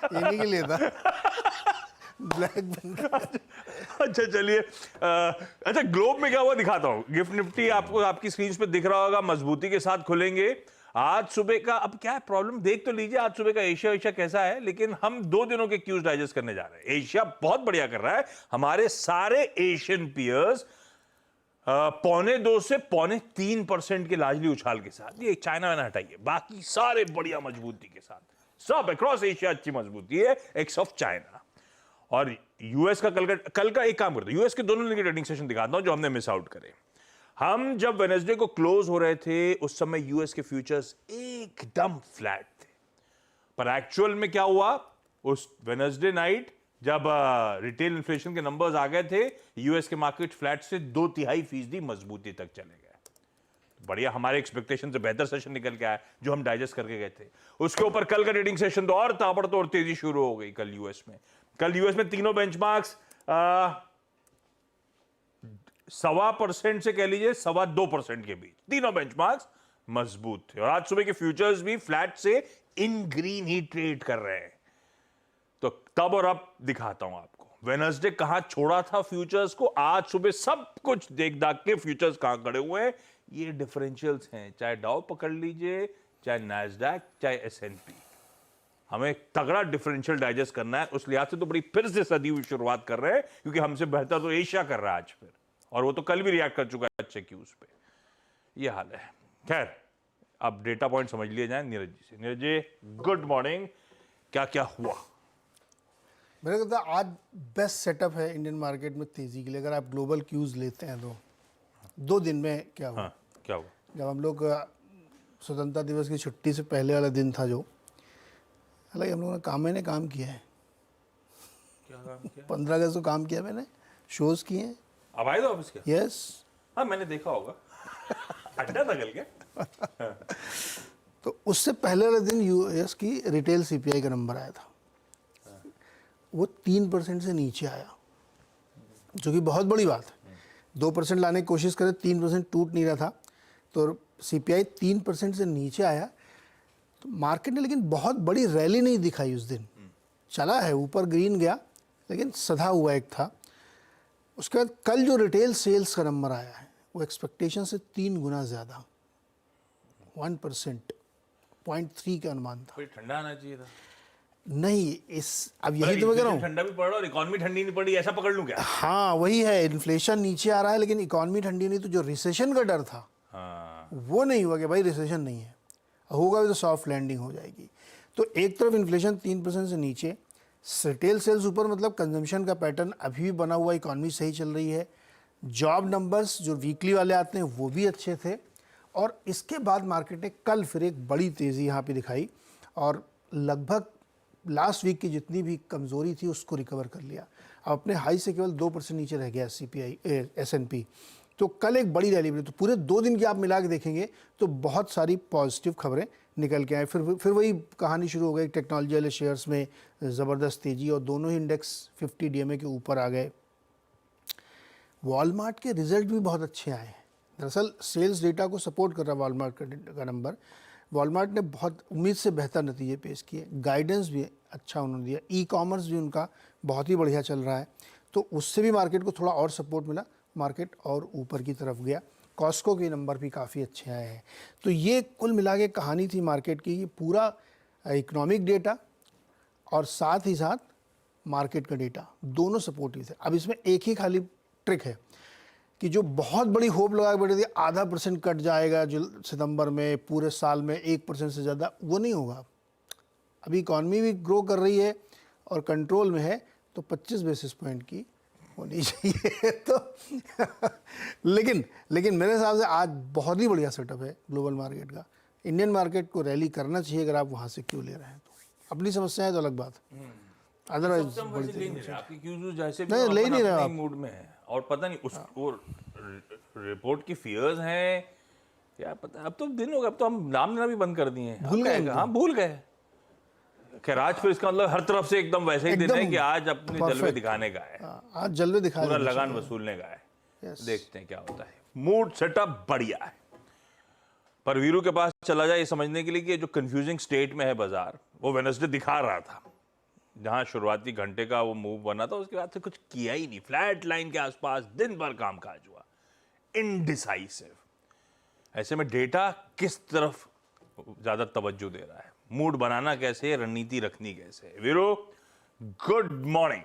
इन्हीं के लिए था ब्लैक। अच्छा चलिए, अच्छा ग्लोब में क्या हुआ दिखाता हूं। गिफ्ट निफ्टी आपको आपकी स्क्रीन पे दिख रहा होगा, मजबूती के साथ खुलेंगे। आज सुबह का अब क्या है प्रॉब्लम, देख तो लीजिए आज सुबह का एशिया कैसा है, लेकिन हम 2 दिनों के क्यूज डाइजेस्ट करने जा रहे हैं। एशिया बहुत बढ़िया कर रहा है, हमारे सारे एशियन पियर्स 2.25 से 3.25% के लाजली उछाल के साथ, ये चाइना में हटाइए, बाकी सारे बढ़िया मजबूती के साथ, सब अक्रॉस एशिया अच्छी मजबूती है एक्स ऑफ चाइना। और यूएस का कल का एक काम करते हैं, यूएस के दोनों दिन के ट्रेडिंग सेशन दिखाता हूं जो हमने मिस आउट करे। हम जब वेडनेसडे को क्लोज हो रहे थे उस समय यूएस के फ्यूचर्स एकदम फ्लैट थे, पर एक्चुअल में क्या हुआ, उस वेडनेसडे नाइट जब रिटेल इन्फ्लेशन के नंबर्स आ गए थे, यूएस के मार्केट फ्लैट से 2.5% मजबूती तक चले गए। बढ़िया, हमारे एक्सपेक्टेशन से बेहतर सेशन निकल के आया जो हम डाइजेस्ट करके गए थे। उसके ऊपर कल का ट्रेडिंग सेशन तो और ताबड़तोड़ तेजी शुरू हो गई कल यूएस में। कल यूएस में तीनों बेंचमार्क्स 1.25% से कह लीजिए 2.25% के बीच तीनों बेंचमार्क्स मजबूत थे, और आज सुबह के फ्यूचर्स भी फ्लैट से इन ग्रीन ही ट्रेड कर रहे हैं। तो तब और अब दिखाता हूं आपको वेडनेसडे कहां छोड़ा था फ्यूचर्स को, आज सुबह सब कुछ देख दाख के फ्यूचर्स कहां खड़े हुए हैं। ये डिफरेंशियल्स हैं, चाहे डाउ पकड़ लीजिए, चाहे नैस्डैक, चाहे एसएनपी, हमें तगड़ा डिफरेंशियल डाइजेस्ट करना है। उस लिहाज से तो बड़ी फिर से सदी हुई शुरुआत कर रहे हैं, क्योंकि हमसे बेहतर तो एशिया कर रहा है आज फिर, और वो तो कल भी रिएक्ट कर चुका है अच्छे क्यूज पे। ये हाल है। खैर अब डेटा पॉइंट समझ लिए जाए नीरज जी से। नीरज जी गुड मॉर्निंग, क्या क्या हुआ? मेरे को लगता है आज बेस्ट सेटअप है इंडियन मार्केट में तेजी के लिए, अगर आप ग्लोबल क्यूज लेते हैं तो 2 दिन में क्या हुआ। हाँ, क्या हुआ? जब हम लोग स्वतंत्रता दिवस की छुट्टी से पहले वाला दिन था, जो हालांकि हम लोगों ने काम किया है। क्या काम किया? 15 अगस्त को काम किया मैंने, शोज किए हैं। अब आए तो ऑफिस के? यस। हाँ मैंने देखा होगा, अड्डा था कल के। तो उससे पहले वाले दिन यूएस की रिटेल सीपीआई का नंबर आया था, वो 3% से नीचे आया, जो कि बहुत बड़ी बात है। 2% लाने की कोशिश करे, 3% टूट नहीं रहा था, तो सीपीआई 3% से नीचे आया। तो मार्केट ने लेकिन बहुत बड़ी रैली नहीं दिखाई उस दिन, चला है ऊपर ग्रीन गया, लेकिन सधा हुआ एक था। उसके बाद कल जो रिटेल सेल्स का नंबर आया है वो एक्सपेक्टेशन से 3 गुना ज़्यादा, 1%, 0.3 का अनुमान था। ठंडा आना चाहिए था। नहीं, इस अब यही तो मैं कह रहा हूँ, ठंडा भी पड़ रहा और इकोनॉमी ठंडी नहीं पड़ी, ऐसा पकड़ लूं क्या? हाँ वही है, इन्फ्लेशन नीचे आ रहा है लेकिन इकोनॉमी ठंडी नहीं। तो जो रिसेशन का डर था वो नहीं हुआ कि भाई रिसेशन नहीं है, होगा भी तो सॉफ्ट लैंडिंग हो जाएगी। तो एक तरफ इन्फ्लेशन 3% से नीचे, रिटेल सेल्स ऊपर, मतलब कंजम्पशन का पैटर्न अभी भी बना हुआ, इकोनॉमी सही चल रही है। जॉब नंबर्स जो वीकली वाले आते हैं वो भी अच्छे थे, और इसके बाद मार्केट ने कल फिर एक बड़ी तेज़ी यहाँ पे दिखाई, और लगभग लास्ट वीक की जितनी भी कमज़ोरी थी उसको रिकवर कर लिया। अब अपने हाई से केवल 2% नीचे रह गया सीपीआई एसएनपी। तो कल एक बड़ी रैली बनी। तो पूरे 2 दिन की आप मिला के देखेंगे तो बहुत सारी पॉजिटिव खबरें निकल के आए। फिर वही कहानी शुरू हो गई, टेक्नोलॉजी वाले शेयर्स में ज़बरदस्त तेज़ी, और दोनों ही इंडेक्स 50 डीएमए के ऊपर आ गए। वॉलमार्ट के रिजल्ट भी बहुत अच्छे आए हैं। दरअसल सेल्स डेटा को सपोर्ट कर रहा है वॉलमार्ट का नंबर। वॉलमार्ट ने बहुत उम्मीद से बेहतर नतीजे पेश किए, गाइडेंस भी अच्छा उन्होंने दिया, ई कॉमर्स भी उनका बहुत ही बढ़िया चल रहा है। तो उससे भी मार्केट को थोड़ा और सपोर्ट मिला, मार्केट और ऊपर की तरफ गया। कॉस्को के नंबर भी काफ़ी अच्छे आए हैं। तो ये कुल मिला के कहानी थी मार्केट की, ये पूरा इकोनॉमिक डेटा और साथ ही साथ मार्केट का डेटा दोनों सपोर्टिव थे। अब इसमें एक ही खाली ट्रिक है कि जो बहुत बड़ी होप लगा के बैठे थे 0.5% कट जाएगा जो सितंबर में, पूरे साल में 1% से ज़्यादा, वो नहीं होगा। अभी इकॉनमी भी ग्रो कर रही है और कंट्रोल में है, तो 25 बेसिस पॉइंट की होनी चाहिए। तो लेकिन मेरे हिसाब से आज बहुत ही बढ़िया सेटअप है ग्लोबल मार्केट का। इंडियन मार्केट को रैली करना चाहिए, अगर आप वहाँ से क्यों ले रहे हैं तो। अपनी समस्या है तो अलग बात, अदरवाइज नहीं ले नहीं रहे आप, मूड में है। और पता नहीं उस रिपोर्ट की फियर्स हैं क्या पता। अब तो दिन हो गया, अब तो हम नाम लेना भी बंद कर दिए हैं, भूल गए। हाँ भूल गए। खैर आज फिर इसका मतलब हर तरफ से एकदम वैसे ही दिन है कि आज अपने जलवे दिखाने का है, आज जलवे दिखा, पूरा लगान वसूलने का है। देखते हैं क्या होता है। मूड सेटअप बढ़िया है। पर वीरू के पास चला जाए ये समझने के लिए कि ये जो कंफ्यूजिंग स्टेट में है बाजार, वो वेडनेसडे दिखा रहा था, जहां शुरुआती घंटे का वो मूव बना था, उसके बाद से कुछ किया ही नहीं, फ्लैट लाइन के आसपास दिन भर कामकाज हुआ, इनडिसाइसिव। ऐसे में डेटा किस तरफ ज्यादा तवज्जो दे रहा है, मूड बनाना कैसे, रणनीति रखनी कैसे। Veeru, good morning.